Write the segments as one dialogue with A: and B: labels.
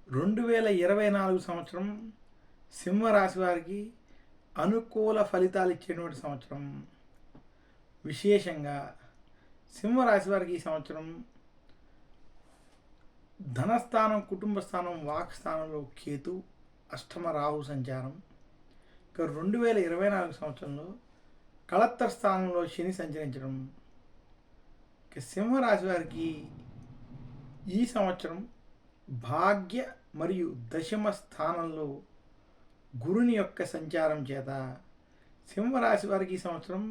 A: 2024 సంవత్సరం సింహరాశి వారికి అనుకూల ఫలితాలు ఇచ్చేటువంటి సంవత్సరం. విశేషంగా సింహరాశి వారికి ఈ సంవత్సరం ధనస్థానం, కుటుంబ స్థానం, వాక్ స్థానంలో కేతు, అష్టమ రాహు సంచారం. ఇక 2024 సంవత్సరంలో కళత్ర స్థానంలో శని సంచరించడం. ఇక సింహరాశి వారికి ఈ సంవత్సరం భాగ్య మరియు దశమ స్థానంలో గురుని యొక్క సంచారం చేత సింహరాశి వారికి ఈ సంవత్సరం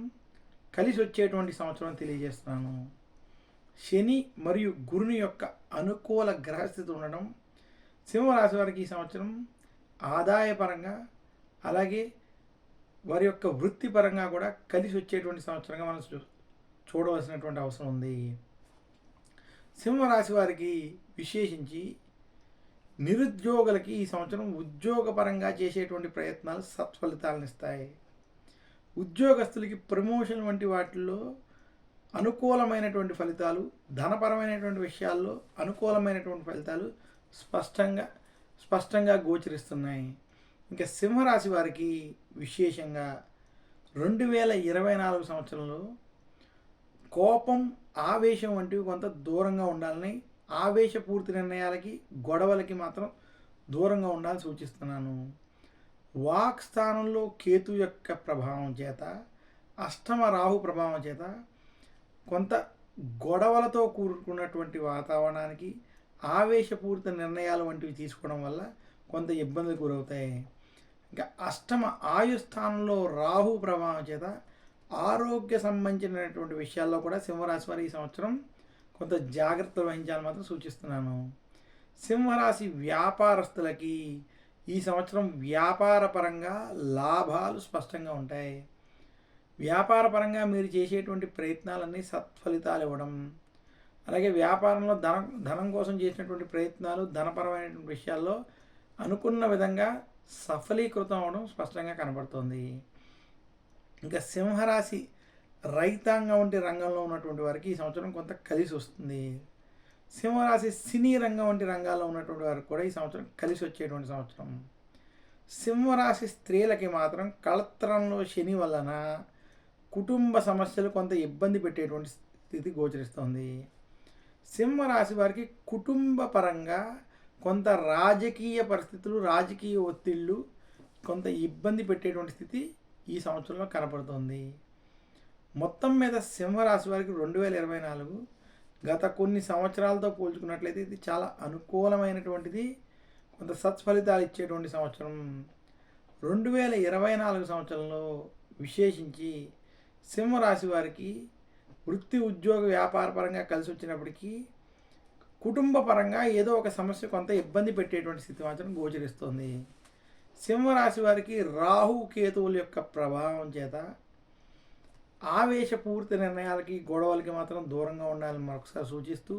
A: కలిసి వచ్చేటువంటి సంవత్సరం తెలియజేస్తున్నాను. శని మరియు గురుని యొక్క అనుకూల గ్రహస్థితి ఉండడం సింహరాశి వారికి ఈ సంవత్సరం ఆదాయపరంగా, అలాగే వారి యొక్క వృత్తిపరంగా కూడా కలిసి వచ్చేటువంటి సంవత్సరంగా మనం చూడవలసినటువంటి అవసరం ఉంది. సింహరాశి వారికి విశేషించి నిరుద్యోగులకి ఈ సంవత్సరం ఉద్యోగపరంగా చేసేటువంటి ప్రయత్నాలు సత్ఫలితాలను ఇస్తాయి. ఉద్యోగస్తులకి ప్రమోషన్ వంటి వాటిల్లో అనుకూలమైనటువంటి ఫలితాలు, ధనపరమైనటువంటి విషయాల్లో అనుకూలమైనటువంటి ఫలితాలు స్పష్టంగా గోచరిస్తున్నాయి. ఇంకా సింహరాశి వారికి విశేషంగా 2024 సంవత్సరంలో కోపం, ఆవేశం వంటివి కొంత దూరంగా ఉండాలని, ఆవేశపూర్తి నిర్ణయాలకి, గొడవలకి మాత్రం దూరంగా ఉండాలని సూచిస్తున్నాను. వాక్ స్థానంలో కేతు యొక్క ప్రభావం చేత, అష్టమ రాహు ప్రభావం చేత కొంత గొడవలతో కూడుకున్నటువంటి వాతావరణానికి, ఆవేశపూరిత నిర్ణయాలు వంటివి తీసుకోవడం వల్ల కొంత ఇబ్బందులు గురవుతాయి. ఇంకా అష్టమ ఆయుస్థానంలో రాహు ప్రభావం చేత ఆరోగ్య సంబంధించినటువంటి విషయాల్లో కూడా సింహరాశి వారి ఈ సంవత్సరం కొంత జాగ్రత్త వహించాలని మాత్రం సూచిస్తున్నాను. సింహరాశి వ్యాపారస్తులకి ఈ సంవత్సరం వ్యాపార పరంగా లాభాలు స్పష్టంగా ఉంటాయి. వ్యాపార పరంగా మీరు చేసేటువంటి ప్రయత్నాలన్నీ సత్ఫలితాలు ఇవ్వడం, అలాగే వ్యాపారంలో ధనం కోసం చేసినటువంటి ప్రయత్నాలు ధనపరమైనటువంటి విషయాల్లో అనుకున్న విధంగా సఫలీకృతం అవ్వడం స్పష్టంగా కనబడుతుంది. ఇంకా సింహరాశి రైతాంగం వంటి రంగంలో ఉన్నటువంటి వారికి ఈ సంవత్సరం కొంత కలిసి వస్తుంది. సింహరాశి సినీ రంగం వంటి రంగాల్లో ఉన్నటువంటి వారికి కూడా ఈ సంవత్సరం కలిసి వచ్చేటువంటి సంవత్సరం. సింహరాశి స్త్రీలకి మాత్రం కళత్రంలో శని వలన కుటుంబ సమస్యలు కొంత ఇబ్బంది పెట్టేటువంటి స్థితి గోచరిస్తుంది. సింహరాశి వారికి కుటుంబ పరంగా కొంత రాజకీయ పరిస్థితులు, రాజకీయ ఒత్తిళ్ళు కొంత ఇబ్బంది పెట్టేటువంటి స్థితి ఈ సంవత్సరంలో కనపడుతుంది. మొత్తం మీద సింహరాశి వారికి 2024 గత కొన్ని సంవత్సరాలతో పోల్చుకున్నట్లయితే ఇది చాలా అనుకూలమైనటువంటిది, కొంత సత్ఫలితాలు ఇచ్చేటువంటి సంవత్సరం. 2024 సంవత్సరంలో విశేషించి సింహరాశి వారికి వృత్తి, ఉద్యోగ, వ్యాపార పరంగా కలిసి వచ్చినప్పటికీ కుటుంబ పరంగా ఏదో ఒక సమస్య కొంత ఇబ్బంది పెట్టేటువంటి స్థితి మాత్రం గోచరిస్తుంది. సింహరాశి వారికి రాహు, కేతువుల యొక్క ప్రభావం చేత ఆవేశపూరిత నిర్ణయాలకి, గొడవలకి మాత్రం దూరంగా ఉండాలని మరొకసారి సూచిస్తూ,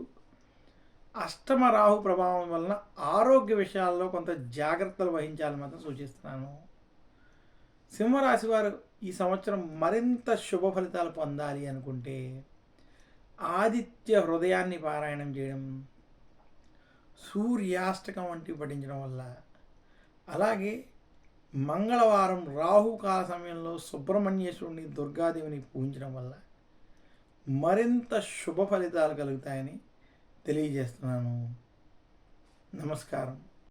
A: అష్టమ రాహు ప్రభావం వలన ఆరోగ్య విషయాల్లో కొంత జాగ్రత్తలు వహించాలని మాత్రం సూచిస్తున్నాను. సింహరాశి వారు ఈ సంవత్సరం మరింత శుభ ఫలితాలు పొందాలి అనుకుంటే ఆదిత్య హృదయాన్ని పారాయణం చేయడం, సూర్యాష్టకం వంటివి పఠించడం వల్ల, అలాగే మంగళవారం రాహుకాల సమయంలో సుబ్రహ్మణ్యేశ్వరుని, దుర్గాదేవిని పూజించడం వల్ల మరింత శుభ ఫలితాలు కలుగుతాయని తెలియజేస్తున్నాను. నమస్కారం.